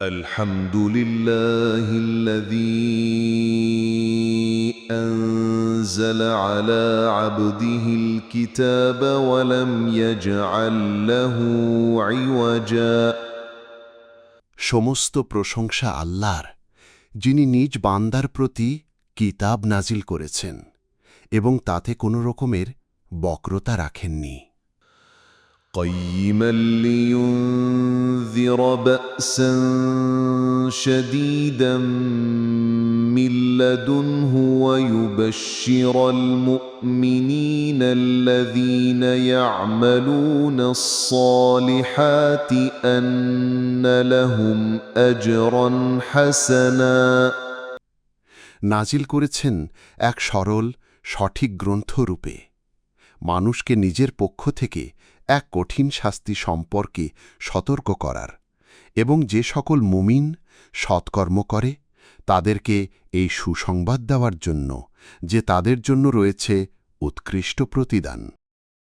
الحمد لله الذي أنزل على عبده الكتاب ولم يجعل له عوجا সমস্ত প্রশংসা আল্লাহর, যিনি নিজ বান্দার প্রতি কিতাব নাজিল করেছেন এবং তাতে কোনো রকমের বক্রতা রাখেননি। قيما لينذر بأسا شديدا من لدنه ويبشر المؤمنين الذين يعملون الصالحات أن لهم أجرا حسنا নাজিল করেছেন এক সরল সঠিক গ্রন্থরূপে, মানুষকে নিজের পক্ষ থেকে এক কঠিন শাস্তি সম্পর্কে সতর্ক করার এবং যে সকল মুমিন সৎকর্ম করে তাদেরকে এই সুসংবাদ দেওয়ার জন্য যে তাদের জন্য রয়েছে উৎকৃষ্ট প্রতিদান।